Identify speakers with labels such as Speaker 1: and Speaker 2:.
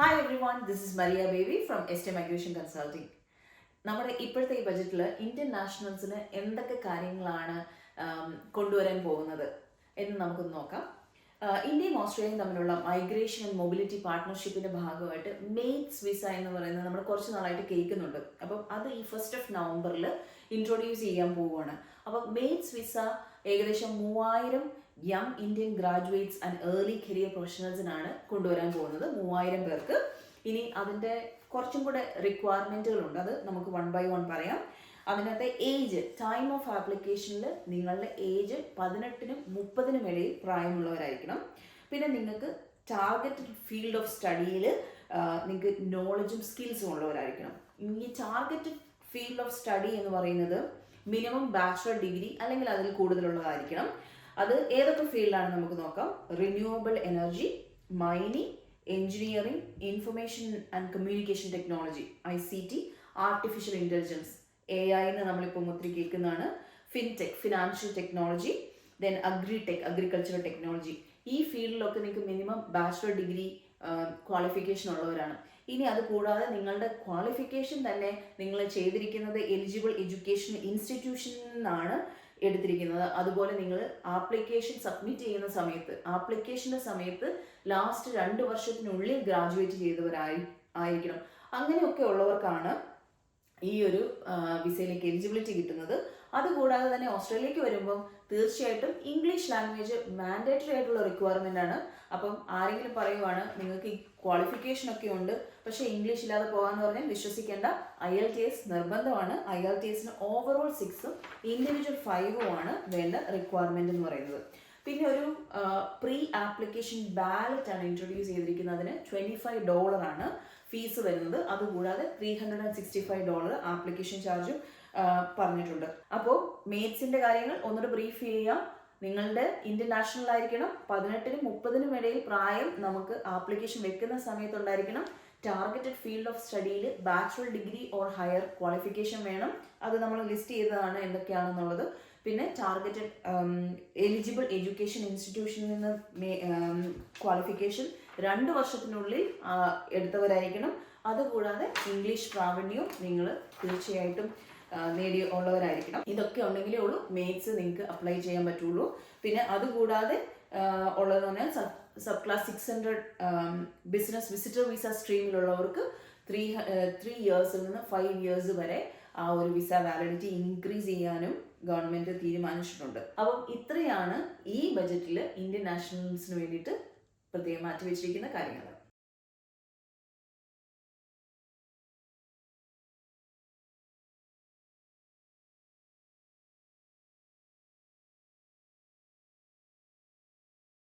Speaker 1: Hi every one, this is Maria baby from എസ്റ്റേ migration consulting. നമ്മുടെ ഇപ്പോഴത്തെ ഈ ബജറ്റിൽ ഇന്ത്യൻ നാഷണൽസിന് എന്തൊക്കെ കാര്യങ്ങളാണ് കൊണ്ടുവരാൻ പോകുന്നത് എന്ന് നമുക്കൊന്ന് നോക്കാം. ഇന്ത്യയും ഓസ്ട്രേലിയയും തമ്മിലുള്ള മൈഗ്രേഷൻ ആൻഡ് മൊബിലിറ്റി പാർട്ട്ണർഷിപ്പിന്റെ ഭാഗമായിട്ട് മെയ്റ്റ്സ് വിസ എന്ന് പറയുന്നത് നമ്മൾ കുറച്ച് നാളായിട്ട് കേൾക്കുന്നുണ്ട്. അപ്പം അത് ഈ 1 നവംബറിൽ ഇൻട്രൊഡ്യൂസ് ചെയ്യാൻ പോവുകയാണ്. അപ്പം മെയ്റ്റ്സ് വിസ ഏകദേശം 3000 young Indian graduates and early career പ്രൊഫഷണൽസിനാണ് കൊണ്ടുവരാൻ പോകുന്നത്. 3000 പേർക്ക്. ഇനി അതിൻ്റെ കുറച്ചും കൂടെ റിക്വയർമെൻറ്റുകളുണ്ട്. അത് നമുക്ക് 1 by 1 പറയാം. അതിനകത്തെ ഏജ്, ടൈം ഓഫ് ആപ്ലിക്കേഷനിൽ നിങ്ങളുടെ ഏജ് 18-നും 30-നും ഇടയിൽ പ്രായമുള്ളവരായിരിക്കണം. പിന്നെ നിങ്ങൾക്ക് ടാർഗറ്റഡ് ഫീൽഡ് ഓഫ് സ്റ്റഡിയിൽ നിങ്ങൾക്ക് നോളജും സ്കിൽസും ഉള്ളവരായിരിക്കണം. ഈ ടാർഗറ്റഡ് ഫീൽഡ് ഓഫ് സ്റ്റഡി എന്ന് പറയുന്നത് മിനിമം ബാച്ചിലർ ഡിഗ്രി അല്ലെങ്കിൽ അതിൽ കൂടുതലുള്ളതായിരിക്കണം. അത് ഏതൊക്കെ ഫീൽഡാണ് നമുക്ക് നോക്കാം. Renewable energy, mining, engineering, information and communication technology, ICT, artificial intelligence, AI എന്ന് നമ്മളിപ്പോൾ ഒത്തിരി കേൾക്കുന്നതാണ്, fintech, financial technology, then agritech, agricultural technology. ഈ ഫീൽഡിലൊക്കെ നിങ്ങൾക്ക് മിനിമം ബാച്ചിലർ ഡിഗ്രി ക്വാളിഫിക്കേഷൻ ഉള്ളവരാണ്. ഇനി അത് കൂടാതെ നിങ്ങളുടെ ക്വാളിഫിക്കേഷൻ തന്നെ നിങ്ങൾ ചെയ്തിരിക്കുന്നത് എലിജിബിൾ എഡ്യൂക്കേഷൻ ഇൻസ്റ്റിറ്റ്യൂഷനിൽ നിന്നാണ് എടുത്തിരിക്കുന്നത്. അതുപോലെ നിങ്ങൾ ആപ്ലിക്കേഷൻ സബ്മിറ്റ് ചെയ്യുന്ന സമയത്ത് ആപ്ലിക്കേഷൻ്റെ സമയത്ത് ലാസ്റ്റ് 2 വർഷത്തിനുള്ളിൽ ഗ്രാജുവേറ്റ് ചെയ്തവരായിരിക്കണം. അങ്ങനെയൊക്കെ ഉള്ളവർക്കാണ് ഈ ഒരു വിസയിലേക്ക് എലിജിബിലിറ്റി കിട്ടുന്നത്. അതുകൂടാതെ തന്നെ ഓസ്ട്രേലിയക്ക് വരുമ്പം തീർച്ചയായിട്ടും ഇംഗ്ലീഷ് ലാംഗ്വേജ് മാൻഡേറ്ററി ആയിട്ടുള്ള റിക്വയർമെൻ്റ് ആണ്. അപ്പം ആരെങ്കിലും പറയുവാണ് നിങ്ങൾക്ക് ഈ ക്വാളിഫിക്കേഷൻ ഒക്കെ ഉണ്ട് പക്ഷേ ഇംഗ്ലീഷ് ഇല്ലാതെ പോകാമെന്ന് പറഞ്ഞാൽ വിശ്വസിക്കേണ്ട. IELTS നിർബന്ധമാണ്. IELTSന് ഓവറോൾ 6ഉം ഇൻഡിവിജ്വൽ 5ഉം ആണ് വേണ്ട റിക്വയർമെൻ്റ് എന്ന് പറയുന്നത്. പിന്നെ ഒരു പ്രീ ആപ്ലിക്കേഷൻ ബാലറ്റ് ആണ് ഇൻട്രൊഡ്യൂസ് ചെയ്തിരിക്കുന്നത്. അതിന് $25 ആണ് ഫീസ് വരുന്നത്. അതുകൂടാതെ $365 ആപ്ലിക്കേഷൻ ചാർജും പറഞ്ഞിട്ടുണ്ട്. അപ്പോൾ മെയ്റ്റ്സിൻ്റെ കാര്യങ്ങൾ ഒന്നുകൂടെ ബ്രീഫ് ചെയ്യാം. നിങ്ങളുടെ ഇന്ത്യൻ നാഷണൽ ആയിരിക്കണം. 18-നും 30-നും ഇടയിൽ പ്രായം നമുക്ക് ആപ്ലിക്കേഷൻ വെക്കുന്ന സമയത്തുണ്ടായിരിക്കണം. ടാർഗറ്റഡ് ഫീൽഡ് ഓഫ് സ്റ്റഡിയിൽ bachelor degree or higher qualification വേണം. അത് നമ്മൾ ലിസ്റ്റ് ചെയ്തതാണ് എന്തൊക്കെയാണെന്നുള്ളത്. പിന്നെ ടാർഗറ്റഡ് എലിജിബിൾ എഡ്യൂക്കേഷൻ ഇൻസ്റ്റിറ്റ്യൂഷനിൽ നിന്ന് ക്വാളിഫിക്കേഷൻ 2 വർഷത്തിനുള്ളിൽ എടുത്തവരായിരിക്കണം. അതുകൂടാതെ ഇംഗ്ലീഷ് പ്രാവീണ്യവും നിങ്ങൾ തീർച്ചയായിട്ടും ഉള്ളവരായിരിക്കണം. ഇതൊക്കെ ഉണ്ടെങ്കിലേ ഉള്ളൂ മെയ്റ്റ്സ് നിങ്ങൾക്ക് അപ്ലൈ ചെയ്യാൻ പറ്റുള്ളൂ. പിന്നെ അതുകൂടാതെ ഉള്ളതെന്ന് പറഞ്ഞാൽ sub class 600 business visitor visa സ്ട്രീമിലുള്ളവർക്ക് 3 ഇയേഴ്സിൽ നിന്ന് 5 ഇയേഴ്സ് വരെ ആ ഒരു വിസ വാലിഡിറ്റി ഇൻക്രീസ് ചെയ്യാനും ഗവൺമെൻറ് തീരുമാനിച്ചിട്ടുണ്ട്. അപ്പം ഇത്രയാണ് ഈ ബജറ്റിൽ ഇന്ത്യൻ നാഷണൽസിന് വേണ്ടിയിട്ട് പ്രത്യേകം മാറ്റി വെച്ചിരിക്കുന്ന കാര്യങ്ങൾ.